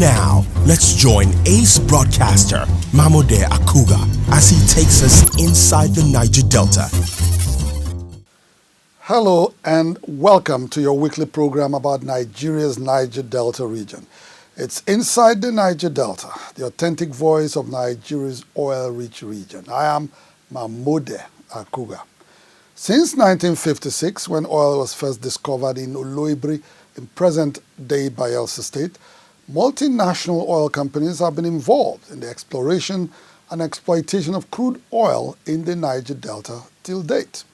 Now, let's join ace broadcaster Mamode Akuga as he takes us inside the Niger Delta. Hello and welcome to your weekly program about Nigeria's Niger Delta region. It's Inside the Niger Delta, the authentic voice of Nigeria's oil-rich region. I am Mamode Akuga. Since 1956, when oil was first discovered in Oloibiri in present-day Bayelsa state, multinational oil companies have been involved in the exploration and exploitation of crude oil in the Niger Delta till date.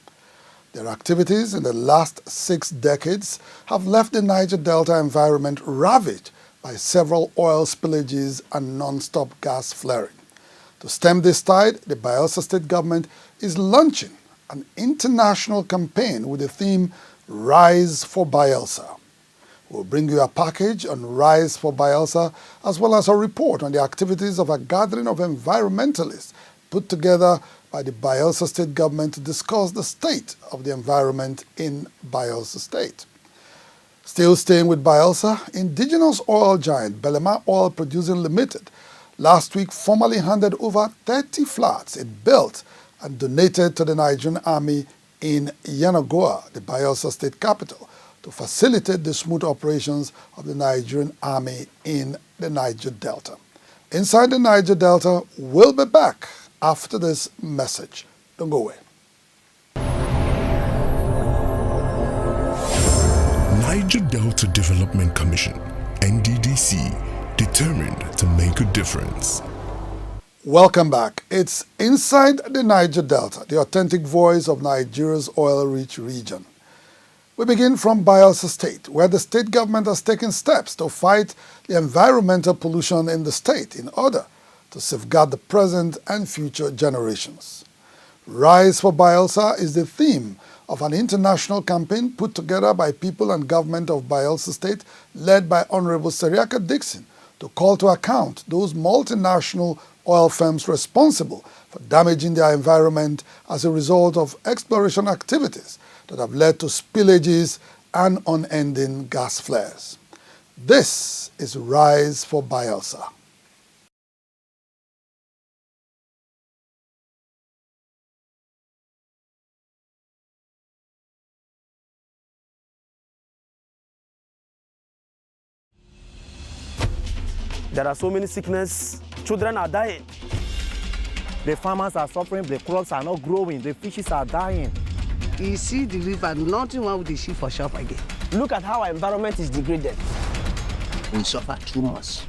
Their activities in the last 6 decades have left the Niger Delta environment ravaged by several oil spillages and non-stop gas flaring. To stem this tide, the Bayelsa state government is launching an international campaign with the theme Rise for Bayelsa. We'll bring you a package on Rise for Bayelsa as well as a report on the activities of a gathering of environmentalists put together by the Bayelsa state government to discuss the state of the environment in Bayelsa state. Still staying with Bayelsa, indigenous oil giant Belema Oil Producing Limited last week formally handed over 30 flats it built and donated to the Nigerian army in Yenagoa, the Bayelsa state capital, to facilitate the smooth operations of the Nigerian army in the Niger Delta. Inside the Niger Delta, we'll be back after this message. Don't go away. Niger Delta Development Commission, NDDC, determined to make a difference. Welcome back. It's Inside the Niger Delta, the authentic voice of Nigeria's oil-rich region. We begin from Bayelsa State, where the state government has taken steps to fight the environmental pollution in the state in order to safeguard the present and future generations. Rise for Bayelsa is the theme of an international campaign put together by people and government of Bayelsa State, led by Honorable Seriaka Dixon, to call to account those multinational oil firms responsible for damaging their environment as a result of exploration activities that have led to spillages and unending gas flares. This is Rise for Bayelsa. There are so many sickness. Children are dying. The farmers are suffering, the crops are not growing, the fishes are dying. You see the river, nothing wrong with the sea for shop again. Look at how our environment is degraded. We suffer too much.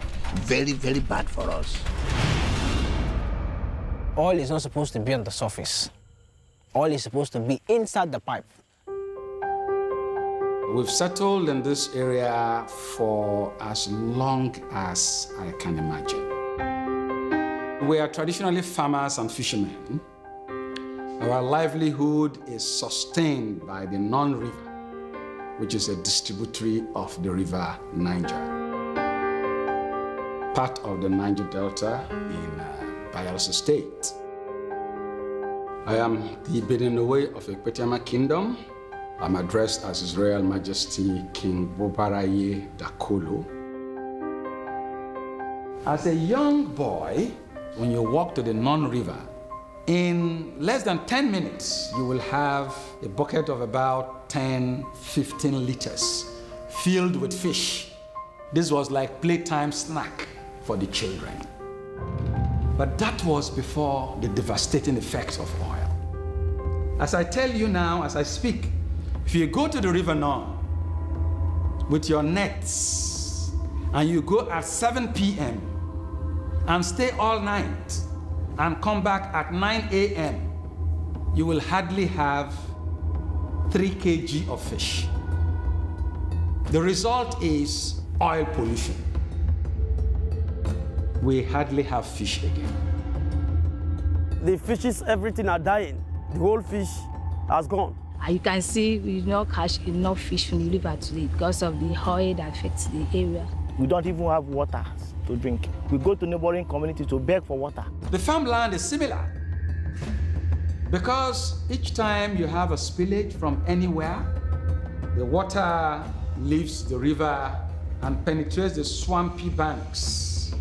Very, very bad for us. Oil is not supposed to be on the surface. Oil is supposed to be inside the pipe. We've settled in this area for as long as I can imagine. We are traditionally farmers and fishermen. Our livelihood is sustained by the non-river, which is a distributary of the river Niger, part of the Niger Delta in Bayelsa State. I am the Bedenowe of Ekpetiama Kingdom. I'm addressed as His Royal Majesty King Bobaraye Dakolo. As a young boy, when you walk to the non-river, in less than 10 minutes, you will have a bucket of about 10, 15 liters filled with fish. This was like playtime snack for the children. But that was before the devastating effects of oil. As I tell you now, as I speak, if you go to the river now with your nets and you go at 7 p.m. and stay all night and come back at 9 a.m., you will hardly have 3 kg of fish. The result is oil pollution. We hardly have fish again. The fishes, everything are dying. The whole fish has gone. You can see we did not catch enough fish from the river today because of the oil that affects the area. We don't even have water to drink. We go to neighboring communities to beg for water. The farmland is similar because each time you have a spillage from anywhere, the water leaves the river and penetrates the swampy banks.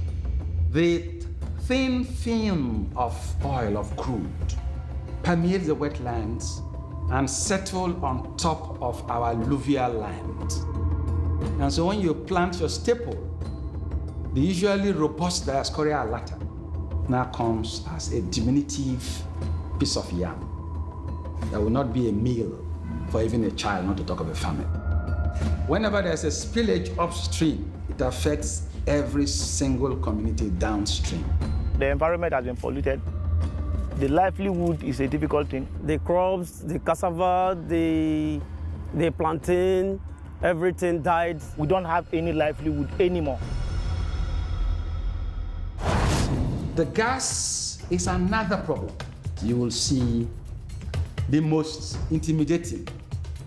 The thin film of oil, of crude, permeates the wetlands and settles on top of our alluvial land. And so when you plant your staple, the usually robust Dioscorea alata now comes as a diminutive piece of yam that will not be a meal for even a child, not to talk of a family. Whenever there's a spillage upstream, it affects every single community downstream. The environment has been polluted. The livelihood is a difficult thing. The crops, the cassava, the plantain, everything died. We don't have any livelihood anymore. The gas is another problem. You will see the most intimidating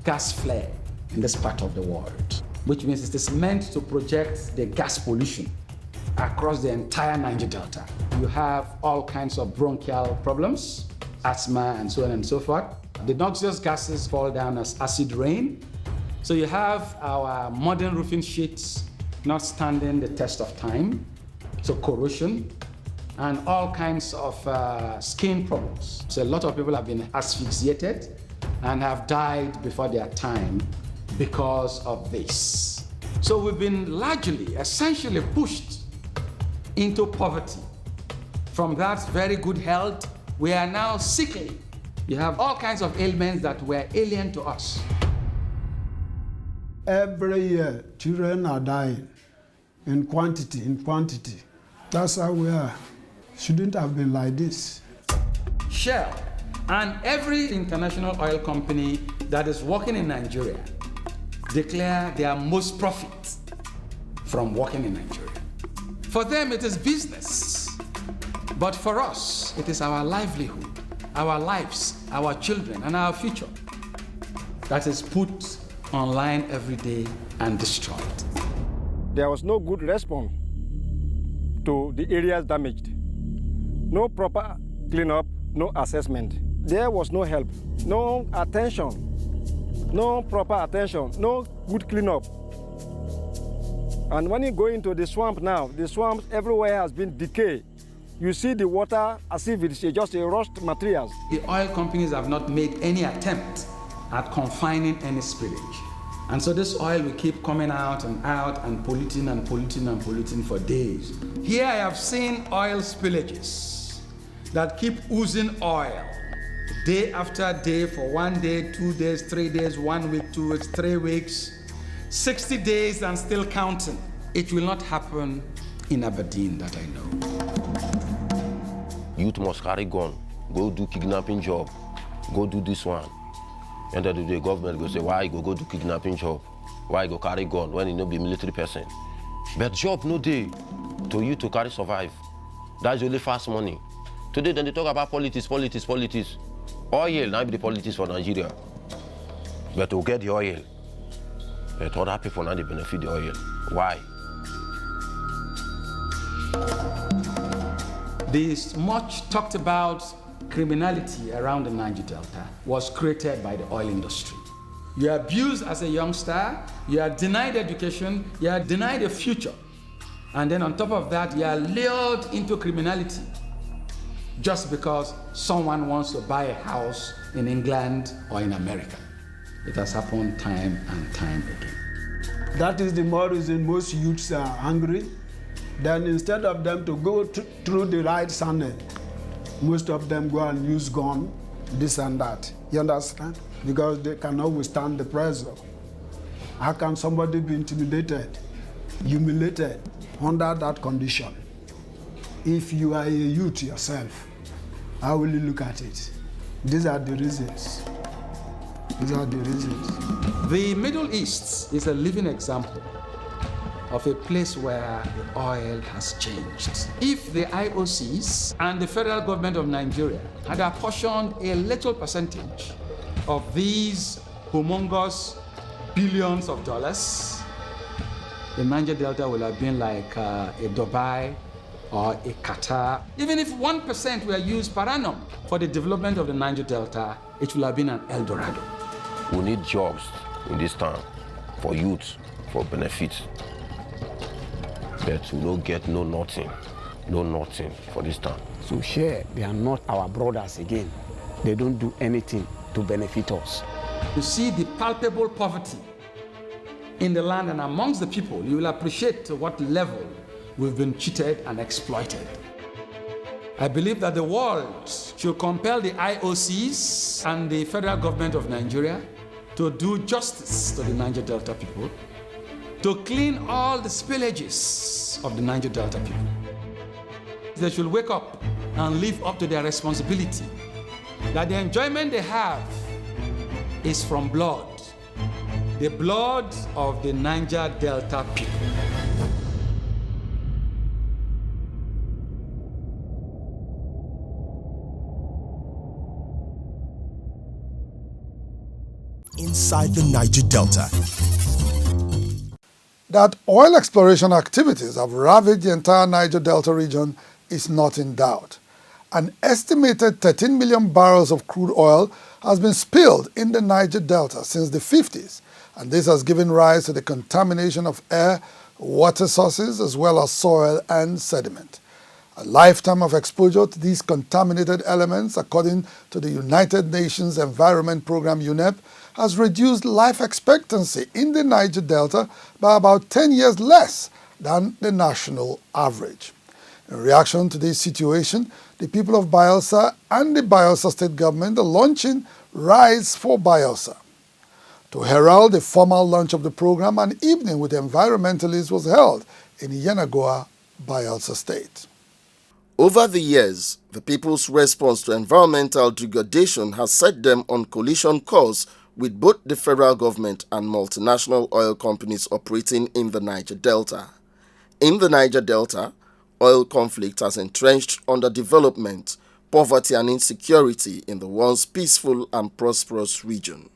gas flare in this part of the world, which means it is meant to project the gas pollution across the entire Niger Delta. You have all kinds of bronchial problems, asthma, and so on and so forth. The noxious gases fall down as acid rain. So you have our modern roofing sheets not standing the test of time, so corrosion, and all kinds of skin problems. So a lot of people have been asphyxiated and have died before their time because of this. So we've been largely, essentially pushed into poverty. From that very good health, we are now sickly. You have all kinds of ailments that were alien to us. Every year, children are dying in quantity. That's how we are. Shouldn't have been like this. Shell and every international oil company that is working in Nigeria declare their most profit from working in Nigeria. For them, it is business. But for us, it is our livelihood, our lives, our children, and our future that is put online every day and destroyed. There was no good response to the areas damaged. No proper cleanup, no assessment. There was no help, no attention, no proper attention, no good cleanup. And when you go into the swamp now, the swamps everywhere has been decayed. You see the water as if it's just a rust materials. The oil companies have not made any attempt at confining any spillage. And so this oil will keep coming out and polluting and polluting and polluting for days. Here I have seen oil spillages that keep oozing oil day after day for 1 day, 2 days, 3 days, 1 week, 2 weeks, 3 weeks, 60 days and still counting. It will not happen in Aberdeen that I know. Youth must carry gun, go do kidnapping job, go do this one. And then the government go say, why you go do kidnapping job? Why you go carry gun when you no be military person? But job no day to you to carry survive. That's only fast money. Today then they talk about politics. Oil now be the politics for Nigeria. But to get the oil, but other people now they benefit the oil. Why? This much talked about criminality around the Niger Delta was created by the oil industry. You are abused as a youngster, you are denied education, you are denied a future. And then on top of that, you are lured into criminality just because someone wants to buy a house in England or in America. It has happened time and time again. That is the more reason most youths are hungry. Then instead of them to go through the right channel, most of them go and use gun, this and that. You understand? Because they cannot withstand the pressure. How can somebody be intimidated, humiliated under that condition? If you are a youth yourself, how will you look at it? These are the reasons. The Middle East is a living example of a place where the oil has changed. If the IOCs and the federal government of Nigeria had apportioned a little percentage of these humongous billions of dollars, the Niger Delta would have been like a Dubai or a Qatar. Even if 1% were used per annum for the development of the Niger Delta, it would have been an El Dorado. We need jobs in this town for youth, for benefits. but we no get no nothing for this town. So share, they are not our brothers again. They don't do anything to benefit us. You see the palpable poverty in the land and amongst the people, you will appreciate to what level we've been cheated and exploited. I believe that the world should compel the IOCs and the federal government of Nigeria to do justice to the Niger Delta people, to clean all the spillages of the Niger Delta people. They should wake up and live up to their responsibility, that the enjoyment they have is from blood, the blood of the Niger Delta people. Inside the Niger Delta. That oil exploration activities have ravaged the entire Niger Delta region is not in doubt. An estimated 13 million barrels of crude oil has been spilled in the Niger Delta since the 50s, and this has given rise to the contamination of air, water sources, as well as soil and sediment. A lifetime of exposure to these contaminated elements, according to the United Nations Environment Program UNEP, has reduced life expectancy in the Niger Delta by about 10 years less than the national average. In reaction to this situation, the people of Bayelsa and the Bayelsa state government are launching Rise for Bayelsa. To herald the formal launch of the program, an evening with environmentalists was held in Yenagoa, Bayelsa State. Over the years, the people's response to environmental degradation has set them on collision course with both the federal government and multinational oil companies operating in the Niger Delta. In the Niger Delta, oil conflict has entrenched underdevelopment, poverty and insecurity in the once peaceful and prosperous region.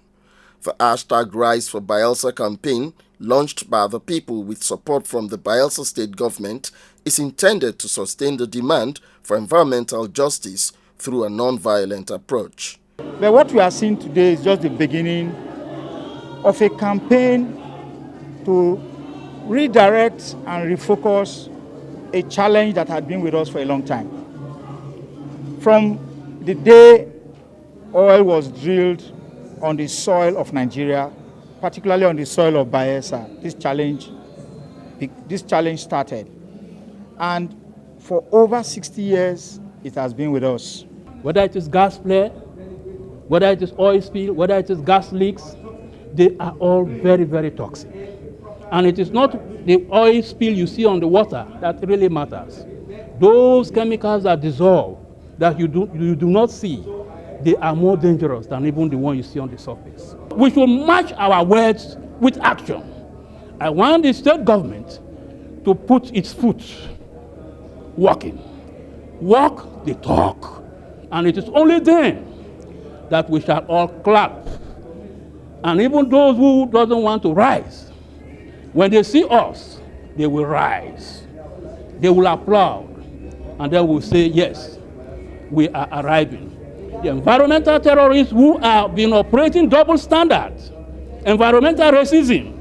The hashtag Rise for Bayelsa campaign, launched by the people with support from the Bayelsa state government, is intended to sustain the demand for environmental justice through a non-violent approach. But what we are seeing today is just the beginning of a campaign to redirect and refocus a challenge that had been with us for a long time. From the day oil was drilled on the soil of Nigeria, particularly on the soil of Bayelsa, this challenge started. And for over 60 years, it has been with us. Whether it is gas flare, whether it is oil spill, whether it is gas leaks, they are all very, very toxic. And it is not the oil spill you see on the water that really matters. Those chemicals that dissolve, that you do not see, they are more dangerous than even the one you see on the surface. We should match our words with action. I want the state government to put its foot walking. Walk the talk. And it is only then that we shall all clap. And even those who doesn't want to rise, when they see us, they will rise. They will applaud. And they will say, yes, we are arriving. The environmental terrorists who have been operating double standards, environmental racism,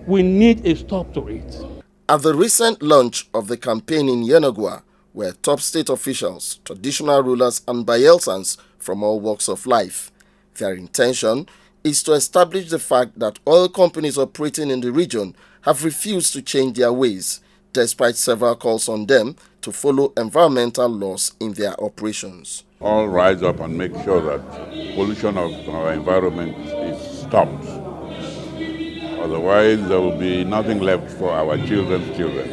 we need a stop to it. At the recent launch of the campaign in Yenagoa, where top state officials, traditional rulers and Bayelsans from all walks of life, their intention is to establish the fact that oil companies operating in the region have refused to change their ways, despite several calls on them to follow environmental laws in their operations. All rise up and make sure that pollution of our environment is stopped. Otherwise, there will be nothing left for our children's children.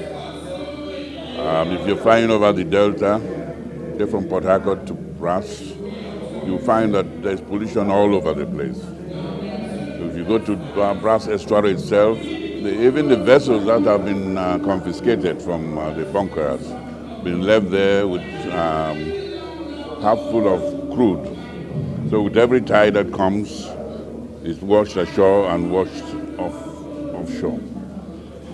If you're flying over the Delta, say from Port Harcourt to Brass, you'll find that there's pollution all over the place. So if you go to Brass Estuary itself, even the vessels that have been confiscated from the bunkers, been left there with half full of crude. So with every tide that comes, it's washed ashore and washed offshore.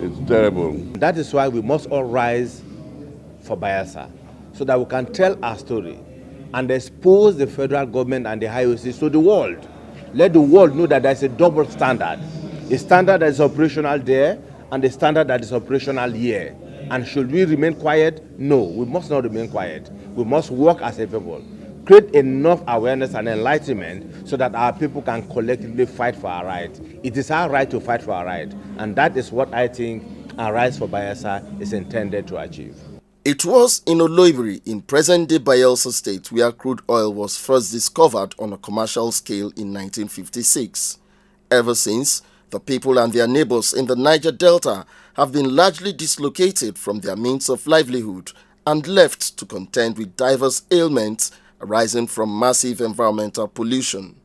It's terrible. That is why we must all rise for Bayelsa, so that we can tell our story and expose the federal government and the IOCs to the world. Let the world know that there's a double standard, a standard that is operational there and the standard that is operational here. And should we remain quiet? No, we must not remain quiet. We must work as a people, create enough awareness and enlightenment so that our people can collectively fight for our rights. It is our right to fight for our right, and that is what I think our Rise for Bayelsa is intended to achieve. It was in Oloibiri in present-day Bayelsa State where crude oil was first discovered on a commercial scale in 1956. Ever since, the people and their neighbors in the Niger Delta have been largely dislocated from their means of livelihood and left to contend with diverse ailments arising from massive environmental pollution.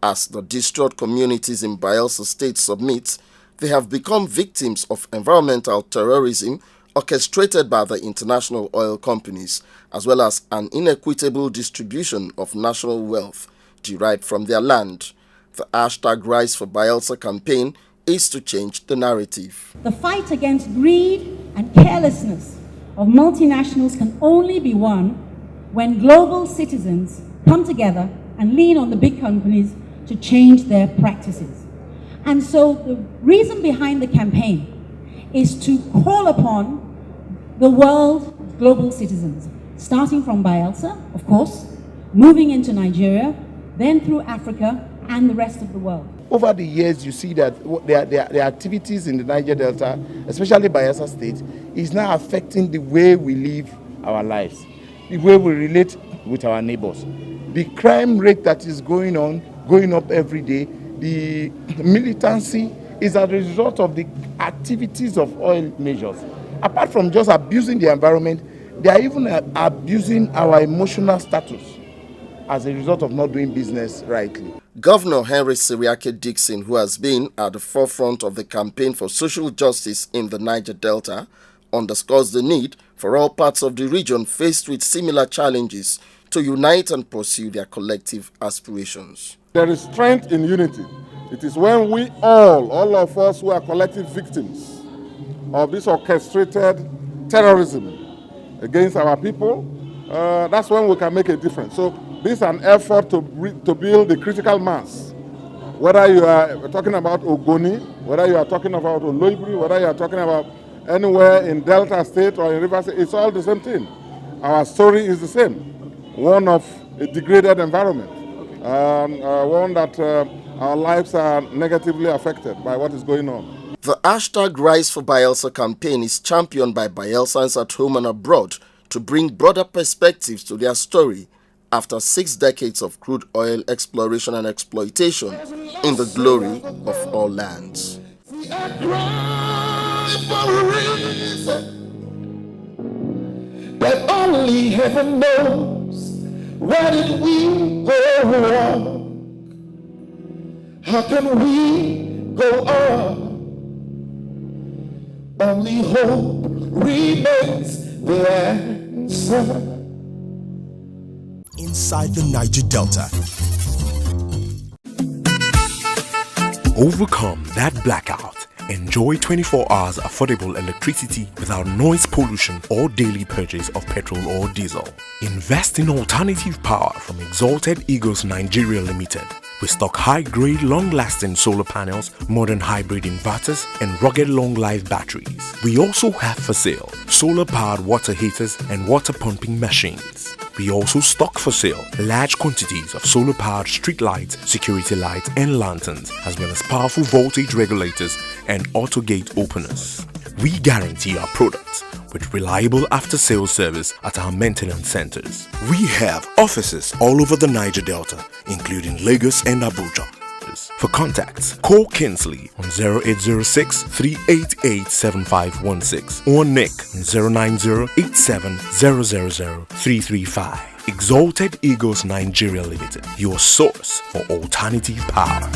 As the distraught communities in Bayelsa State submit, they have become victims of environmental terrorism orchestrated by the international oil companies, as well as an inequitable distribution of national wealth derived from their land. The hashtag Rise for Bayelsa campaign is to change the narrative. The fight against greed and carelessness of multinationals can only be won when global citizens come together and lean on the big companies to change their practices. And so the reason behind the campaign is to call upon the world global citizens, starting from Bayelsa, of course, moving into Nigeria, then through Africa and the rest of the world. Over the years, you see that the activities in the Niger Delta, especially Bayelsa State, is now affecting the way we live our lives, the way we relate with our neighbors. The crime rate that is going up every day, the militancy is as a result of the activities of oil majors. Apart from just abusing the environment, they are even abusing our emotional status as a result of not doing business rightly. Governor Henry Siriake Dixon, who has been at the forefront of the campaign for social justice in the Niger Delta, underscores the need for all parts of the region faced with similar challenges to unite and pursue their collective aspirations. There is strength in unity. It is when we all of us who are collective victims of this orchestrated terrorism against our people, that's when we can make a difference. So this is an effort to build the critical mass. Whether you are talking about Ogoni, whether you are talking about Oloibiri, whether you are talking about anywhere in Delta State or in River State, it's all the same thing. Our story is the same, one of a degraded environment, one that our lives are negatively affected by what is going on. The hashtag Rise for Bayelsa campaign is championed by Bayelsans at home and abroad to bring broader perspectives to their story after 6 decades of crude oil exploration and exploitation in the glory of all lands. That only heaven knows, where did we go wrong? How can we go on? Only hope remains the answer. Inside the Niger Delta. Overcome that blackout. Enjoy 24 hours affordable electricity without noise pollution or daily purchase of petrol or diesel. Invest in alternative power from Exalted Eagles Nigeria Limited. We stock high-grade, long-lasting solar panels, modern hybrid inverters, and rugged long-life batteries. We also have for sale solar-powered water heaters and water pumping machines. We also stock for sale large quantities of solar-powered street lights, security lights, and lanterns, as well as powerful voltage regulators and auto gate openers. We guarantee our products with reliable after-sales service at our maintenance centers. We have offices all over the Niger Delta, including Lagos and Abuja. For contacts, call Kinsley on 0806 388 7516 or Nick on 090 87 000 335. Exalted Eagles Nigeria Limited, your source for alternative power.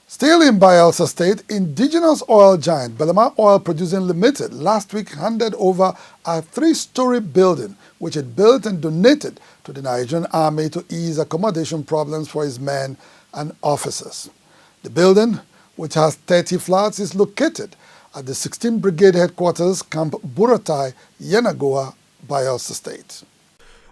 Still in Bayelsa State, indigenous oil giant Belema Oil Producing Limited last week handed over a 3-story building which it built and donated to the Nigerian army to ease accommodation problems for its men and officers. The building, which has 30 flats, is located at the 16th Brigade Headquarters, Camp Buratai, Yenagoa, Bayelsa State.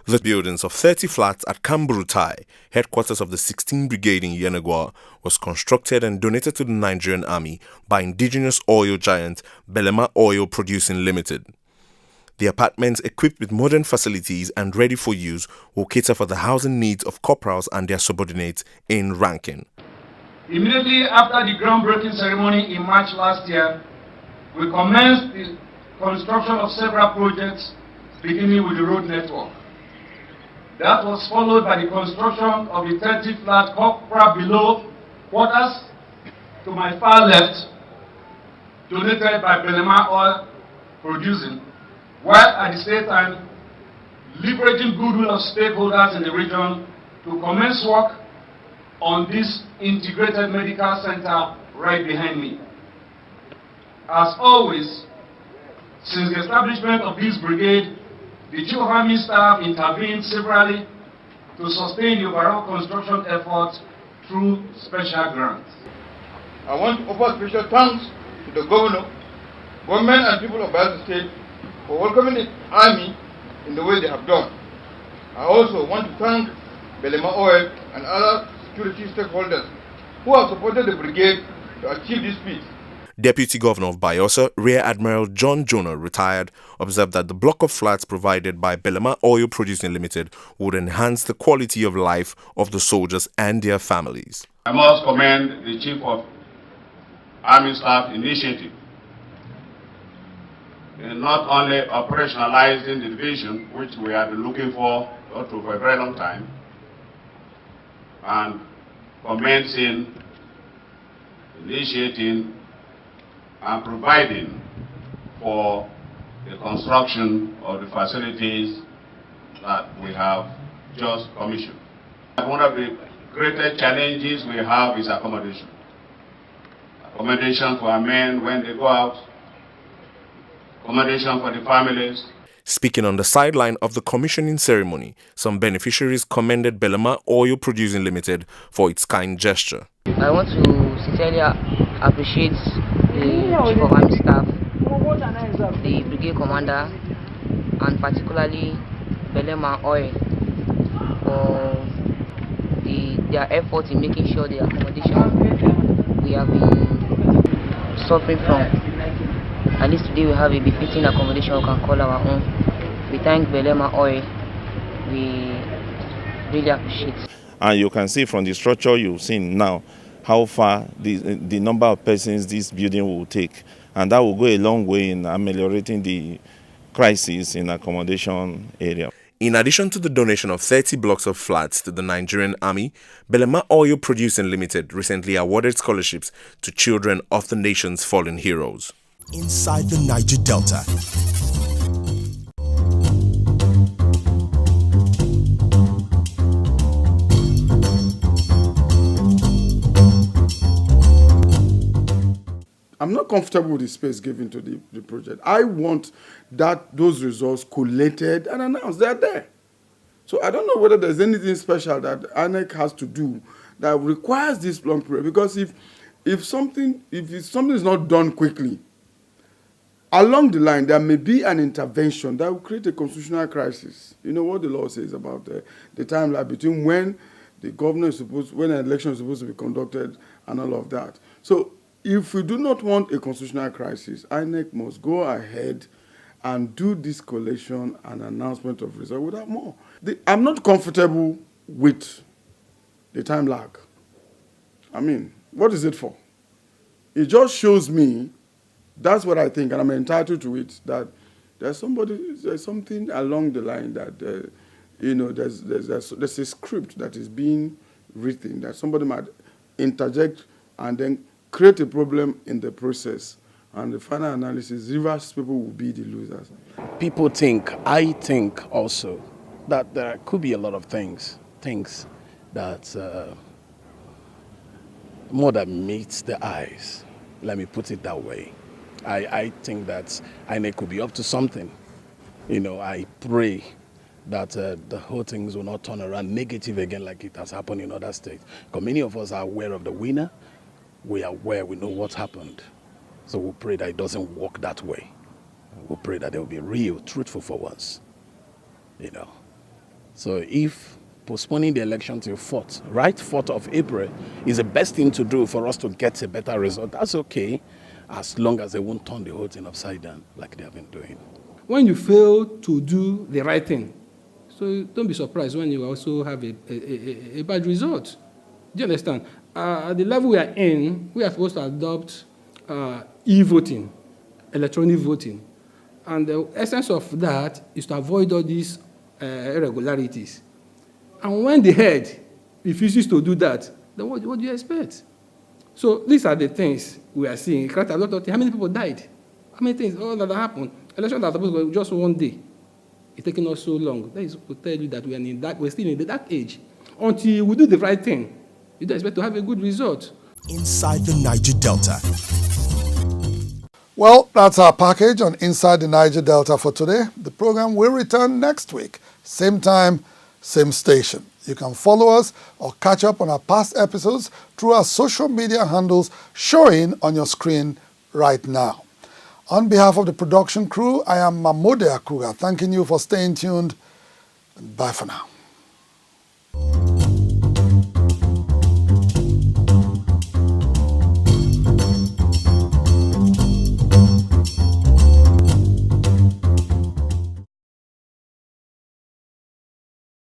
The buildings of 30 flats at Kamburutai, headquarters of the 16th Brigade in Yenagoa, was constructed and donated to the Nigerian Army by indigenous oil giant Belema Oil Producing Limited. The apartments, equipped with modern facilities and ready for use, will cater for the housing needs of corporals and their subordinates in ranking. Immediately after the groundbreaking ceremony in March last year, we commenced the construction of several projects, beginning with the road network. That was followed by the construction of the 30-flat corporate below quarters to my far left, donated by Belema Oil Producing, while at the same time leveraging goodwill of stakeholders in the region to commence work on this integrated medical center right behind me. As always, since the establishment of this brigade, the Chief of Army Staff intervened severally to sustain the overall construction efforts through special grants. I want to offer special thanks to the governor, government and people of Bayelsa State for welcoming the Army in the way they have done. I also want to thank Belema Oil and other security stakeholders who have supported the brigade to achieve this feat. Deputy Governor of Bayelsa, Rear Admiral John Jonah, retired, observed that the block of flats provided by Belema Oil Producing Limited would enhance the quality of life of the soldiers and their families. I must commend the Chief of Army Staff initiative in not only operationalizing the division, which we have been looking for a very long time, and commencing, initiating, and providing for the construction of the facilities that we have just commissioned. One of the greatest challenges we have is accommodation. Accommodation for our men when they go out, accommodation for the families. Speaking on the sideline of the commissioning ceremony, some beneficiaries commended Belema Oil Producing Limited for its kind gesture. I want to sincerely appreciate the Chief of Army Staff, the Brigade Commander, and particularly Belema Oil for their effort in making sure the accommodation we have been suffering from. At least today we have a befitting accommodation we can call our own. We thank Belema Oil. We really appreciate it. And you can see from the structure you've seen now how far the number of persons this building will take. And that will go a long way in ameliorating the crisis in accommodation area. In addition to the donation of 30 blocks of flats to the Nigerian Army, Belema Oil Producing Limited recently awarded scholarships to children of the nation's fallen heroes. Inside the Niger Delta. I'm not comfortable with the space given to the project. I want those results collated and announced. They're there. So I don't know whether there's anything special that INEC has to do that requires this long period. Because if something is not done quickly, along the line there may be an intervention that will create a constitutional crisis. You know what the law says about the timeline between when the governor is when an election is supposed to be conducted and all of that. So if we do not want a constitutional crisis, INEC must go ahead and do this collation and announcement of results without more. I'm not comfortable with the time lag. I mean, what is it for? It just shows me, that's what I think, and I'm entitled to it, that there's something along the line that, there's a script that is being written that somebody might interject and then create a problem in the process. And the final analysis, Rivers people will be the losers. People think, I think also, that there could be a lot of things that more than meets the eyes. Let me put it that way. I think that INEC could be up to something. I pray that the whole things will not turn around negative again like it has happened in other states. Because many of us are aware of the winner. We are aware, we know what happened. So we'll pray that it doesn't work that way. We'll pray that it will be real, truthful for once. So if postponing the election till 4th of April is the best thing to do for us to get a better result, that's okay, as long as they won't turn the whole thing upside down like they have been doing. When you fail to do the right thing, so don't be surprised when you also have a bad result. Do you understand? At the level we are in, we are supposed to adopt e-voting, electronic voting. And the essence of that is to avoid all these irregularities. And when the head refuses to do that, then what do you expect? So these are the things we are seeing. A lot of things. How many people died? How many things? All that happened. Election that supposed to be just one day. It's taking us so long. That is to tell you that we're still in the dark age. Until we do the right thing, you don't expect to have a good result. Inside the Niger Delta. Well, that's our package on Inside the Niger Delta for today. The program will return next week. Same time, same station. You can follow us or catch up on our past episodes through our social media handles showing on your screen right now. On behalf of the production crew, I am Mahmoud Akuga, thanking you for staying tuned. Bye for now.